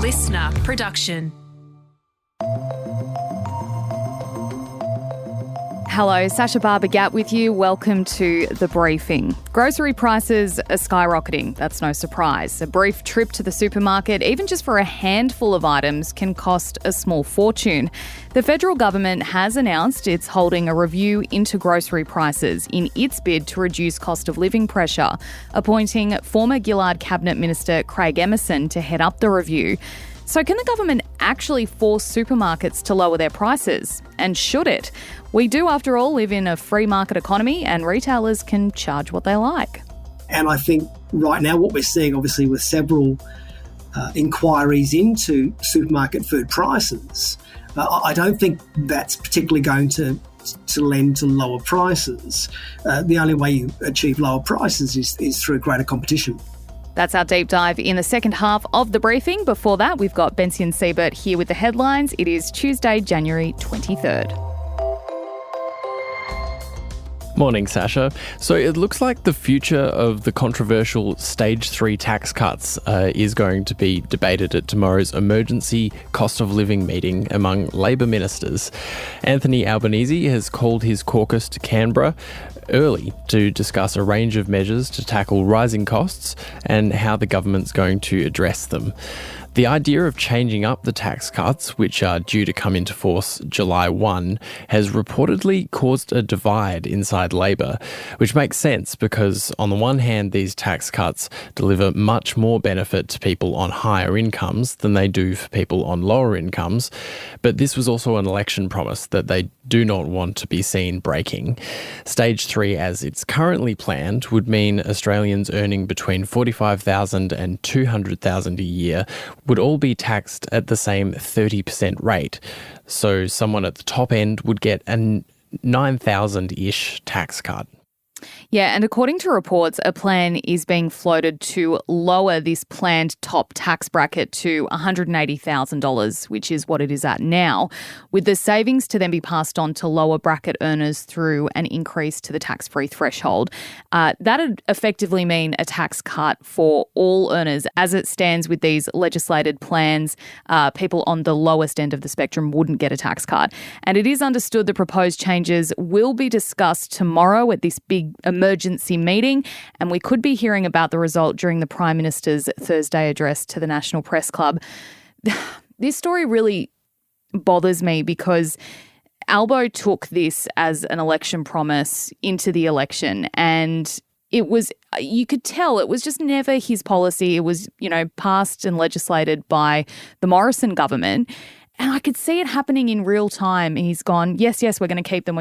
listener production. Hello, Sasha Barbagat with you. Welcome to The Briefing. Grocery prices are skyrocketing. That's no surprise. A brief trip to the supermarket, even just for a handful of items, can cost a small fortune. The federal government has announced it's holding a review into grocery prices in its bid to reduce cost of living pressure, appointing former Gillard Cabinet Minister Craig Emerson to head up the review. So can the government actually force supermarkets to lower their prices? And should it? We do, after all, live in a free market economy and retailers can charge what they like. And I think right now what we're seeing, obviously, with several inquiries into supermarket food prices, I don't think that's particularly going to lend to lower prices. The only way you achieve lower prices is through greater competition. That's our deep dive in the second half of The Briefing. Before that, we've got Benson Siebert here with the headlines. It is Tuesday, January 23rd. Morning, Sasha. So it looks like the future of the controversial Stage 3 tax cuts is going to be debated at tomorrow's emergency cost of living meeting among Labor ministers. Anthony Albanese has called his caucus to Canberra early to discuss a range of measures to tackle rising costs and how the government's going to address them. The idea of changing up the tax cuts, which are due to come into force July 1, has reportedly caused a divide inside Labor, which makes sense because on the one hand, these tax cuts deliver much more benefit to people on higher incomes than they do for people on lower incomes. But this was also an election promise that they do not want to be seen breaking. Stage 3, as it's currently planned, would mean Australians earning between $45,000 and $200,000 a year would all be taxed at the same 30% rate. So someone at the top end would get a 9,000-ish tax cut. Yeah, and according to reports, a plan is being floated to lower this planned top tax bracket to $180,000, which is what it is at now, with the savings to then be passed on to lower bracket earners through an increase to the tax-free threshold. That would effectively mean a tax cut for all earners. As it stands with these legislated plans, people on the lowest end of the spectrum wouldn't get a tax cut. And it is understood the proposed changes will be discussed tomorrow at this big emergency meeting, and we could be hearing about the result during the Prime Minister's Thursday address to the National Press Club. This story really bothers me because Albo took this as an election promise into the election, and it was, you could tell it was just never his policy. It was, passed and legislated by the Morrison government. And I could see it happening in real time. He's gone, yes, we're going to keep them,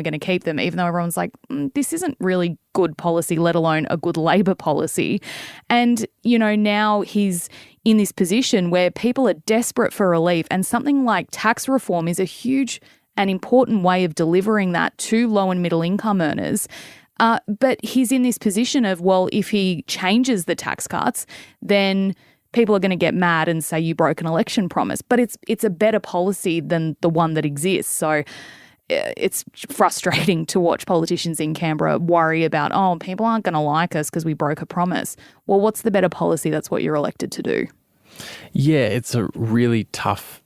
even though everyone's like, this isn't really good policy, let alone a good Labor policy. And, now he's in this position where people are desperate for relief, and something like tax reform is a huge and important way of delivering that to low and middle income earners. But he's in this position of, well, if he changes the tax cuts, then people are going to get mad and say you broke an election promise. But it's a better policy than the one that exists. So it's frustrating to watch politicians in Canberra worry about, people aren't going to like us because we broke a promise. Well, what's the better policy? That's what you're elected to do. Yeah, it's a really tough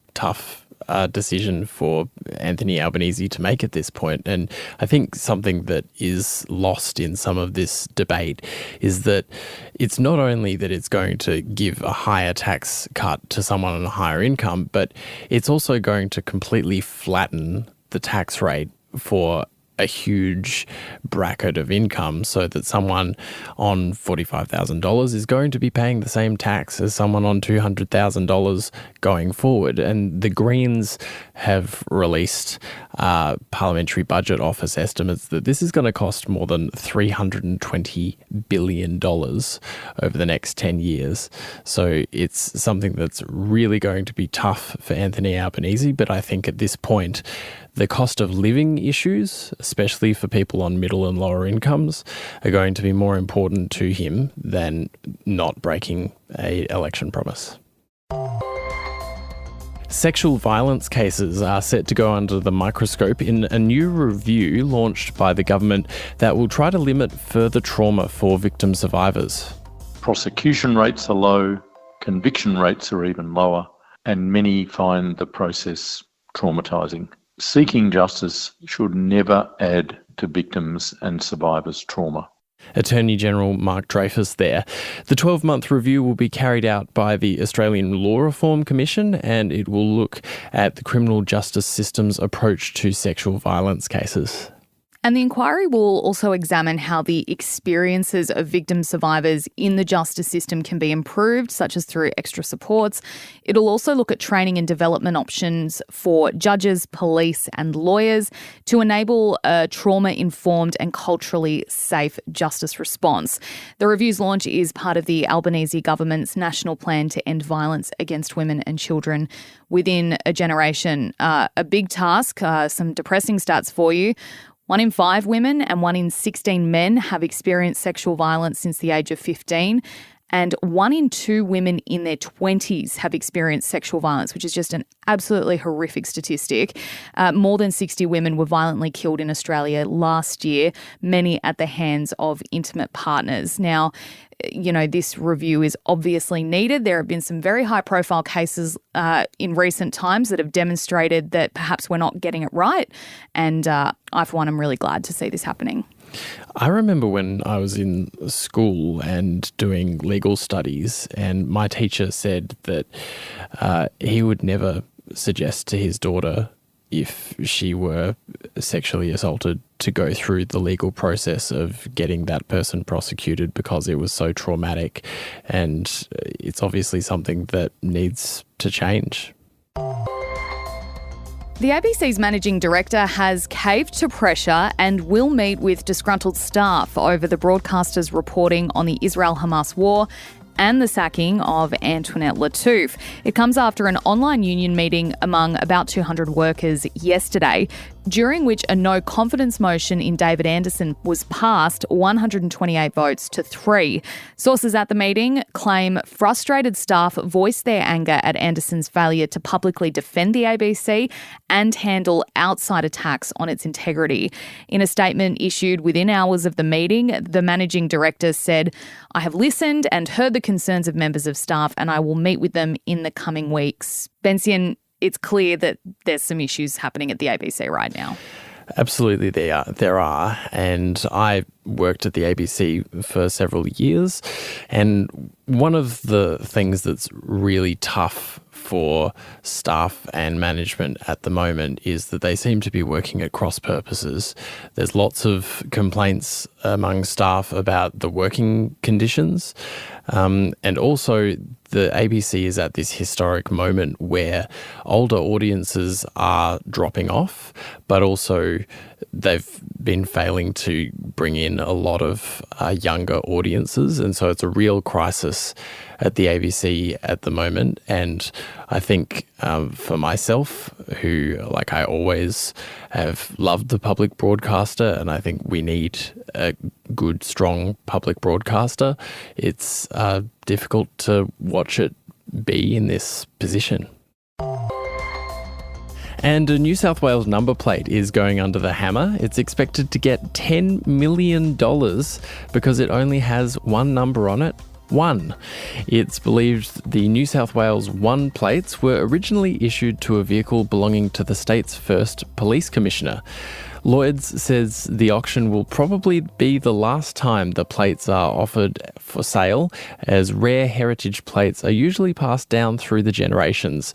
decision for Anthony Albanese to make at this point. And I think something that is lost in some of this debate is that it's not only that it's going to give a higher tax cut to someone on a higher income, but it's also going to completely flatten the tax rate for a huge bracket of income so that someone on $45,000 is going to be paying the same tax as someone on $200,000 going forward. And the Greens have released Parliamentary Budget Office estimates that this is going to cost more than $320 billion over the next 10 years. So it's something that's really going to be tough for Anthony Albanese, but I think at this point, the cost of living issues, especially for people on middle and lower incomes, are going to be more important to him than not breaking an election promise. Sexual violence cases are set to go under the microscope in a new review launched by the government that will try to limit further trauma for victim survivors. Prosecution rates are low, conviction rates are even lower, and many find the process traumatising. Seeking justice should never add to victims' and survivors' trauma. Attorney General Mark Dreyfus there. The 12-month review will be carried out by the Australian Law Reform Commission, and it will look at the criminal justice system's approach to sexual violence cases. And the inquiry will also examine how the experiences of victim survivors in the justice system can be improved, such as through extra supports. It'll also look at training and development options for judges, police and lawyers to enable a trauma-informed and culturally safe justice response. The review's launch is part of the Albanese government's national plan to end violence against women and children within a generation. A big task, some depressing stats for you. 1 in 5 women and 1 in 16 men have experienced sexual violence since the age of 15, and 1 in 2 women in their 20s have experienced sexual violence, which is just an absolutely horrific statistic. More than 60 women were violently killed in Australia last year, many at the hands of intimate partners. Now, you know, this review is obviously needed. There have been some very high-profile cases in recent times that have demonstrated that perhaps we're not getting it right. And I, for one, am really glad to see this happening. I remember when I was in school and doing legal studies, and my teacher said that he would never suggest to his daughter, if she were sexually assaulted, to go through the legal process of getting that person prosecuted because it was so traumatic. And it's obviously something that needs to change. The ABC's managing director has caved to pressure and will meet with disgruntled staff over the broadcaster's reporting on the Israel-Hamas war and the sacking of Antoinette Lattouf. It comes after an online union meeting among about 200 workers yesterday, during which a no-confidence motion in David Anderson was passed 128 votes to 3. Sources at the meeting claim frustrated staff voiced their anger at Anderson's failure to publicly defend the ABC and handle outside attacks on its integrity. In a statement issued within hours of the meeting, the managing director said, "I have listened and heard the concerns of members of staff, and I will meet with them in the coming weeks." Bensian, it's clear that there's some issues happening at the ABC right now. Absolutely, there are. And I worked at the ABC for several years. And one of the things that's really tough for staff and management at the moment is that they seem to be working at cross purposes. There's lots of complaints among staff about the working conditions. And also the ABC is at this historic moment where older audiences are dropping off, but also they've been failing to bring in a lot of younger audiences. And so it's a real crisis at the ABC at the moment. And I think for myself, who, like, I always have loved the public broadcaster, and I think we need a good, strong public broadcaster, it's difficult to watch it be in this position. And a New South Wales number plate is going under the hammer. It's expected to get $10 million because it only has one number on it. 1. It's believed the New South Wales 1 plates were originally issued to a vehicle belonging to the state's first police commissioner. Lloyd's says the auction will probably be the last time the plates are offered for sale, as rare heritage plates are usually passed down through the generations.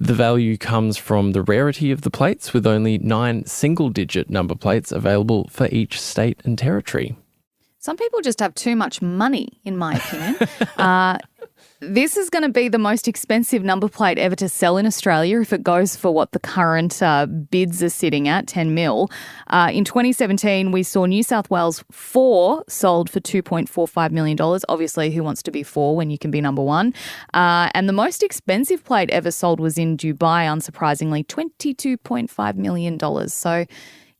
The value comes from the rarity of the plates, with only 9 single-digit number plates available for each state and territory. Some people just have too much money, in my opinion. This is going to be the most expensive number plate ever to sell in Australia if it goes for what the current bids are sitting at, 10 mil. In 2017, we saw New South Wales 4 sold for $2.45 million. Obviously, who wants to be 4 when you can be number 1? And the most expensive plate ever sold was in Dubai, unsurprisingly, $22.5 million. So,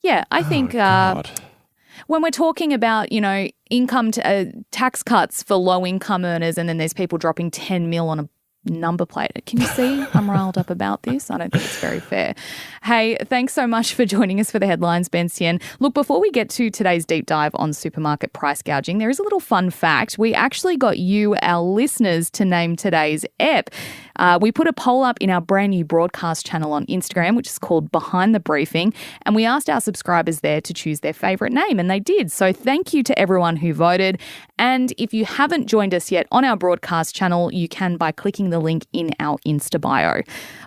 yeah, I think... when we're talking about, you know, income tax cuts for low-income earners, and then there's people dropping 10 mil on a number plate. Can you see I'm riled up about this? I don't think it's very fair. Hey, thanks so much for joining us for the headlines, Bensian. Look, before we get to today's deep dive on supermarket price gouging, there is a little fun fact. We actually got you, our listeners, to name today's ep. We put a poll up in our brand new broadcast channel on Instagram, which is called Behind the Briefing, and we asked our subscribers there to choose their favourite name, and they did. So thank you to everyone who voted. And if you haven't joined us yet on our broadcast channel, you can by clicking the link in our Insta bio.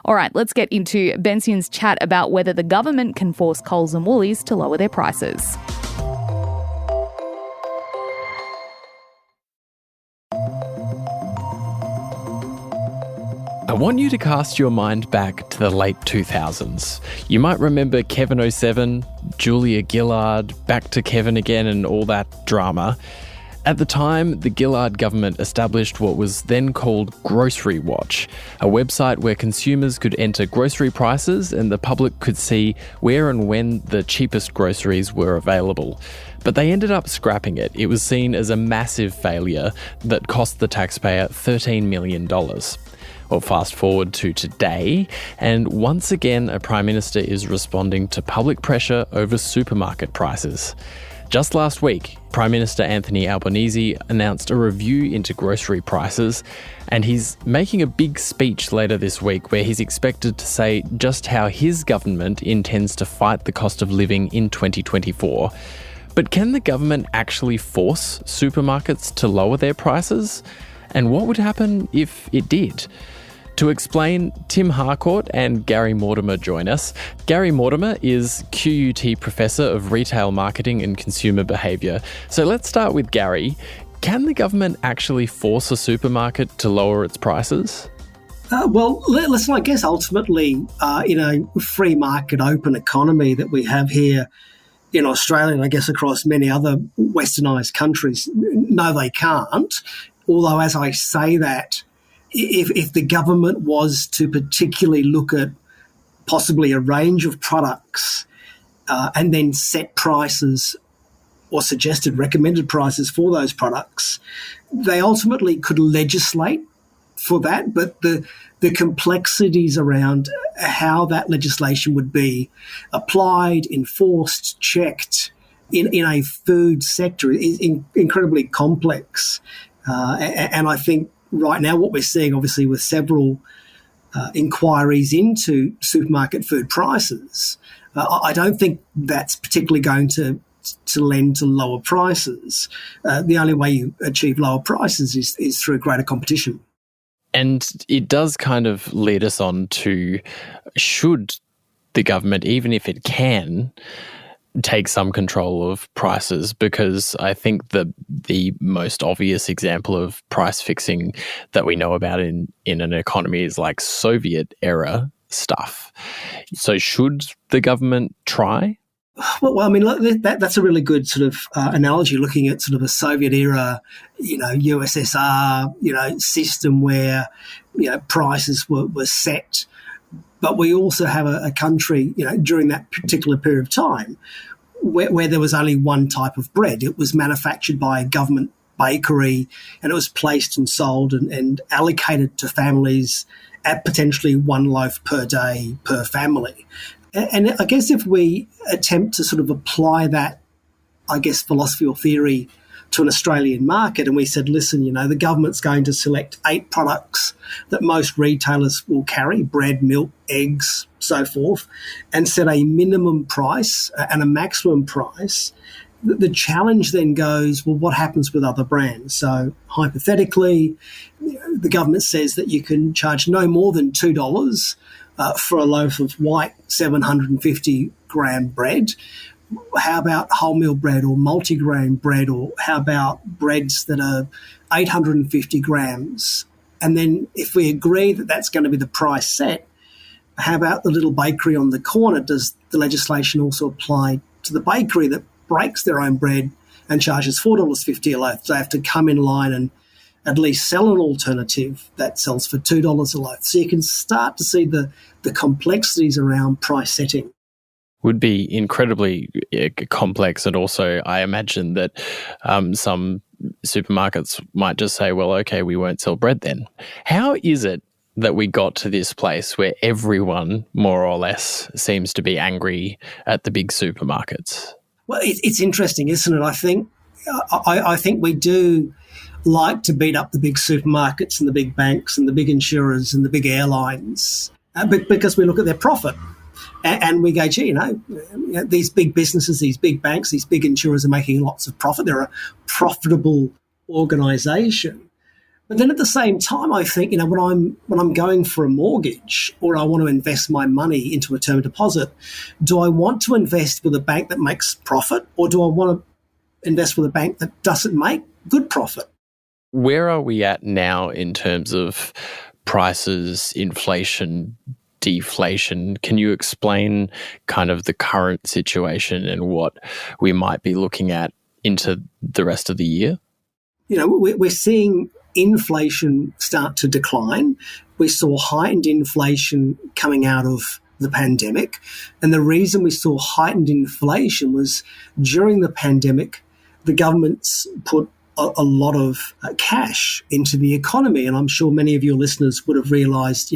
All right, let's get into Bension's chat about whether the government can force Coles and Woolies to lower their prices. I want you to cast your mind back to the late 2000s. You might remember Kevin 07, Julia Gillard, back to Kevin again and all that drama. At the time, the Gillard government established what was then called Grocery Watch, a website where consumers could enter grocery prices and the public could see where and when the cheapest groceries were available. But they ended up scrapping it. It was seen as a massive failure that cost the taxpayer $13 million. Well, fast forward to today, and once again, a Prime Minister is responding to public pressure over supermarket prices. Just last week, Prime Minister Anthony Albanese announced a review into grocery prices, and he's making a big speech later this week where he's expected to say just how his government intends to fight the cost of living in 2024. But can the government actually force supermarkets to lower their prices? And what would happen if it did? To explain, Tim Harcourt and Gary Mortimer join us. Gary Mortimer is QUT Professor of Retail Marketing and Consumer Behaviour. So let's start with Gary. Can the government actually force a supermarket to lower its prices? Well, listen, I guess ultimately, in a free market open economy that we have here in Australia and I guess across many other westernised countries, no, they can't. Although, as I say that, if the government was to particularly look at possibly a range of products and then set prices or suggested recommended prices for those products, they ultimately could legislate for that. But the complexities around how that legislation would be applied, enforced, checked in a food sector is incredibly complex. And I think right now what we're seeing, obviously, with several inquiries into supermarket food prices, I don't think that's particularly going to lend to lower prices. The only way you achieve lower prices is through greater competition. And it does kind of lead us on to, should the government, even if it can, take some control of prices? Because I think the most obvious example of price fixing that we know about in an economy is like Soviet era stuff. So should the government try? Well, I mean, that's a really good sort of analogy, looking at sort of a Soviet era, USSR, system where, prices were set. But we also have a country, during that particular period of time where there was only one type of bread. It was manufactured by a government bakery and it was placed and sold and allocated to families at potentially one loaf per day per family. And I guess if we attempt to sort of apply that, philosophy or theory to an Australian market, and we said, listen, the government's going to select 8 products that most retailers will carry, bread, milk, eggs, so forth, and set a minimum price and a maximum price, the challenge then goes, well, what happens with other brands? So hypothetically, the government says that you can charge no more than $2 for a loaf of white 750-gram bread. How about wholemeal bread or multigrain bread, or how about breads that are 850 grams? And then if we agree that that's going to be the price set, how about the little bakery on the corner? Does the legislation also apply to the bakery that breaks their own bread and charges $4.50 a loaf? They have to come in line and at least sell an alternative that sells for $2 a loaf. So you can start to see the complexities around price setting. Would be incredibly complex, and also I imagine that some supermarkets might just say, well, okay, we won't sell bread then. How is it that we got to this place where everyone, more or less, seems to be angry at the big supermarkets? Well, it's interesting, isn't it? I think we do like to beat up the big supermarkets and the big banks and the big insurers and the big airlines because we look at their profit. And we go, gee, these big businesses, these big banks, these big insurers are making lots of profit. They're a profitable organisation. But then at the same time, I think, when I'm going for a mortgage or I want to invest my money into a term deposit, do I want to invest with a bank that makes profit, or do I want to invest with a bank that doesn't make good profit? Where are we at now in terms of prices, inflation, deflation? Can you explain kind of the current situation and what we might be looking at into the rest of the year? We're seeing inflation start to decline. We saw heightened inflation coming out of the pandemic. And the reason we saw heightened inflation was during the pandemic, the governments put a lot of cash into the economy. And I'm sure many of your listeners would have realised,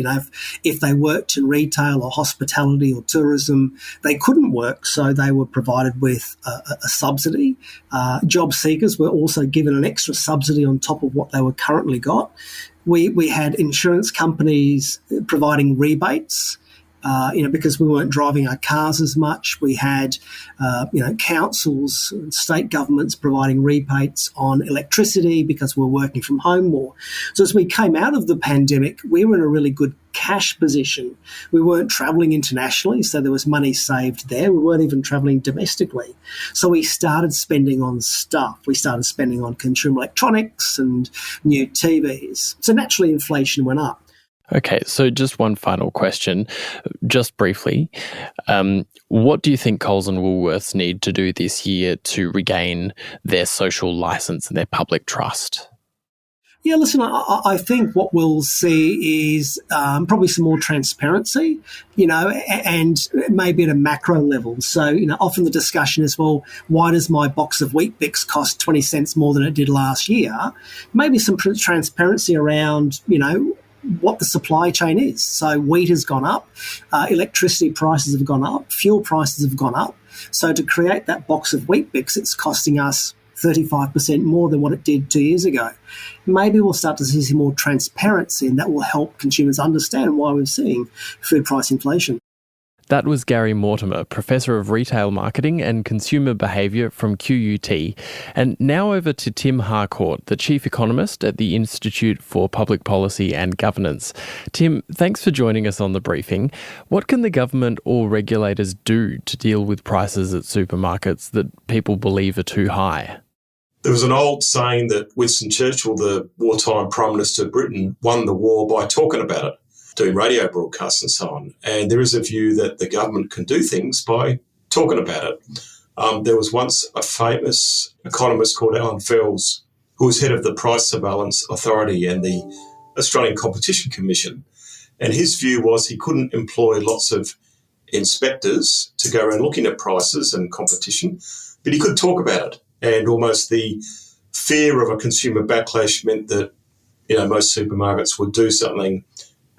if they worked in retail or hospitality or tourism, they couldn't work. So they were provided with a subsidy. Job seekers were also given an extra subsidy on top of what they were currently got. We had insurance companies providing rebates. Because we weren't driving our cars as much. We had, councils and state governments providing rebates on electricity because we were working from home more. So as we came out of the pandemic, we were in a really good cash position. We weren't travelling internationally, so there was money saved there. We weren't even travelling domestically. So we started spending on stuff. We started spending on consumer electronics and new TVs. So naturally, inflation went up. Okay, so just one final question, just briefly. What do you think Coles and Woolworths need to do this year to regain their social licence and their public trust? Yeah, listen, I think what we'll see is probably some more transparency, and maybe at a macro level. So, often the discussion is, well, why does my box of Wheat Bix cost 20 cents more than it did last year? Maybe some transparency around, what the supply chain is. So wheat has gone up, electricity prices have gone up, fuel prices have gone up. So to create that box of Wheat Bix, it's costing us 35% more than what it did 2 years ago. Maybe we'll start to see some more transparency, and that will help consumers understand why we're seeing food price inflation. That was Gary Mortimer, Professor of Retail Marketing and Consumer Behaviour from QUT. And now over to Tim Harcourt, the Chief Economist at the Institute for Public Policy and Governance. Tim, thanks for joining us on the briefing. What can the government or regulators do to deal with prices at supermarkets that people believe are too high? There was an old saying that Winston Churchill, the wartime Prime Minister of Britain, won the war by talking about it, doing radio broadcasts and so on. And there is a view that the government can do things by talking about it. There was once a famous economist called Alan Fels, who was head of the Price Surveillance Authority and the Australian Competition Commission. And his view was he couldn't employ lots of inspectors to go around looking at prices and competition, but he could talk about it. And almost the fear of a consumer backlash meant that, most supermarkets would do something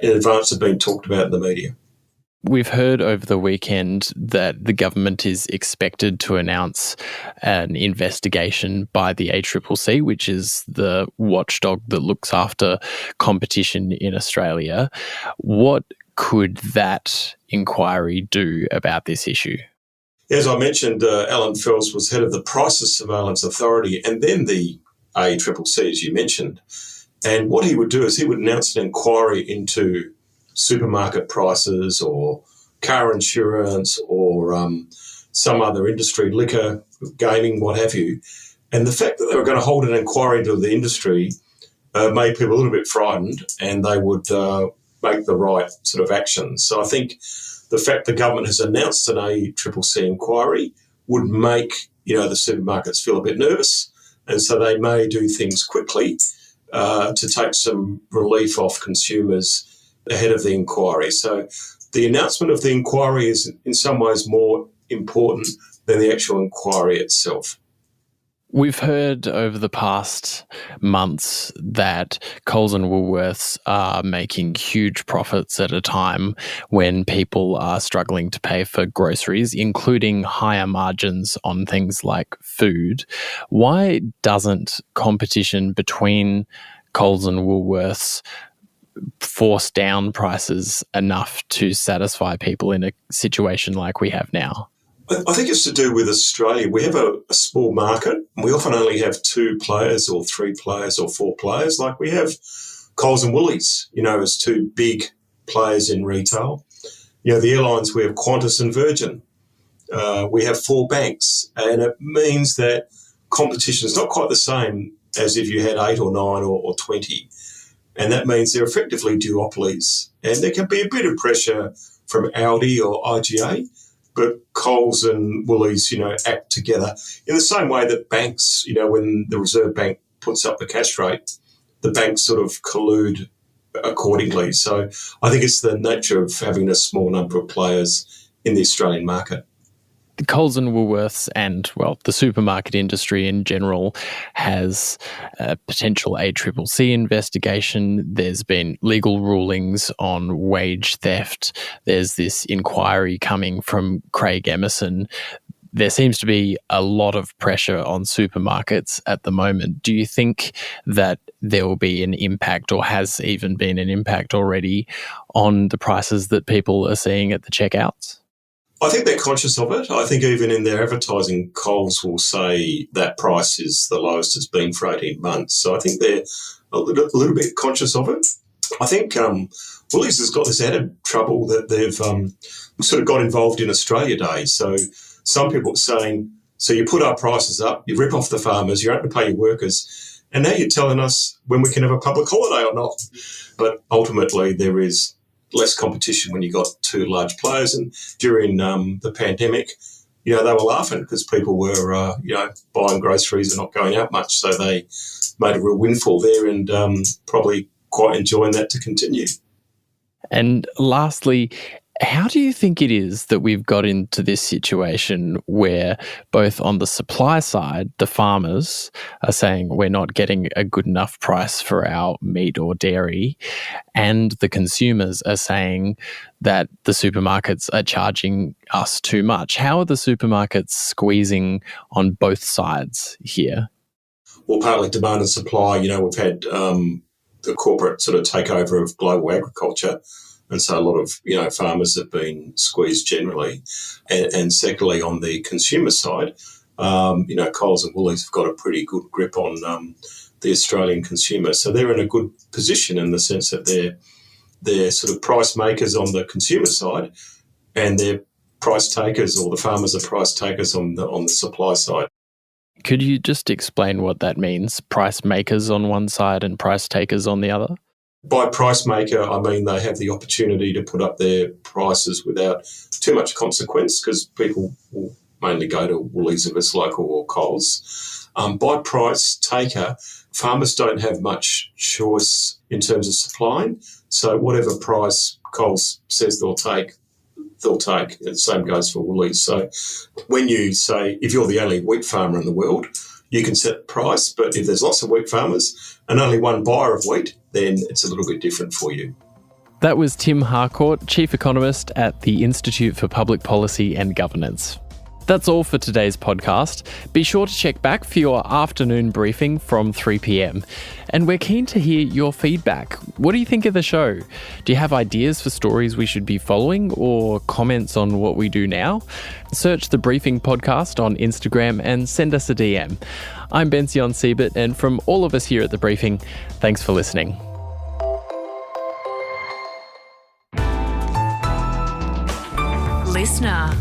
in advance of being talked about in the media. We've heard over the weekend that the government is expected to announce an investigation by the ACCC, which is the watchdog that looks after competition in Australia. What could that inquiry do about this issue? As I mentioned, Alan Fels was head of the Prices Surveillance Authority and then the ACCC, as you mentioned. And what he would do is he would announce an inquiry into supermarket prices or car insurance or some other industry, liquor, gaming, what have you. And the fact that they were going to hold an inquiry into the industry made people a little bit frightened, and they would make the right sort of actions. So I think the fact the government has announced an ACCC inquiry would make, the supermarkets feel a bit nervous, and so they may do things quickly to take some relief off consumers ahead of the inquiry. So the announcement of the inquiry is in some ways more important than the actual inquiry itself. We've heard over the past months that Coles and Woolworths are making huge profits at a time when people are struggling to pay for groceries, including higher margins on things like food. Why doesn't competition between Coles and Woolworths force down prices enough to satisfy people in a situation like we have now? I think it's to do with Australia. We have a small market. We often only have 2 players or 3 players or 4 players. Like we have Coles and Woolies, as 2 big players in retail. The airlines, we have Qantas and Virgin. We have 4 banks. And it means that competition is not quite the same as if you had 8 or 9 or 20. And that means they're effectively duopolies. And there can be a bit of pressure from Audi or IGA, but Coles and Woolies, act together in the same way that banks, when the Reserve Bank puts up the cash rate, the banks sort of collude accordingly. So I think it's the nature of having a small number of players in the Australian market. Coles and Woolworths and, the supermarket industry in general has a potential ACCC investigation. There's been legal rulings on wage theft. There's this inquiry coming from Craig Emerson. There seems to be a lot of pressure on supermarkets at the moment. Do you think that there will be an impact, or has even been an impact already, on the prices that people are seeing at the checkouts? I think they're conscious of it. I think even in their advertising, Coles will say that price is the lowest it's been for 18 months. So I think they're a little bit conscious of it. I think Woolies has got this added trouble that they've sort of got involved in Australia Day. So some people are saying, so you put our prices up, you rip off the farmers, you don't have to pay your workers, and now you're telling us when we can have a public holiday or not. But ultimately there is less competition when you've got 2 large players. And during the pandemic, they were laughing because people were, buying groceries and not going out much. So they made a real windfall there, and probably quite enjoying that to continue. And lastly, how do you think it is that we've got into this situation where both on the supply side, the farmers are saying we're not getting a good enough price for our meat or dairy, and the consumers are saying that the supermarkets are charging us too much? How are the supermarkets squeezing on both sides here? Well, partly demand and supply. We've had the corporate sort of takeover of global agriculture. And so a lot of, farmers have been squeezed generally. And secondly, on the consumer side, Coles and Woolies have got a pretty good grip on the Australian consumer. So they're in a good position in the sense that they're sort of price makers on the consumer side, and they're price takers, or the farmers are price takers on the supply side. Could you just explain what that means? Price makers on one side and price takers on the other? By price maker, I mean they have the opportunity to put up their prices without too much consequence, because people will mainly go to Woolies if it's local, or Coles. By price taker, farmers don't have much choice in terms of supplying. So whatever price Coles says they'll take. And the same goes for Woolies. So when you say, if you're the only wheat farmer in the world, you can set the price, but if there's lots of wheat farmers and only one buyer of wheat, then it's a little bit different for you. That was Tim Harcourt, Chief Economist at the Institute for Public Policy and Governance. That's all for today's podcast. Be sure to check back for your afternoon briefing from 3 p.m. And we're keen to hear your feedback. What do you think of the show? Do you have ideas for stories we should be following, or comments on what we do now? Search The Briefing Podcast on Instagram and send us a DM. I'm Bension Siebert, and from all of us here at The Briefing, thanks for listening. Listener.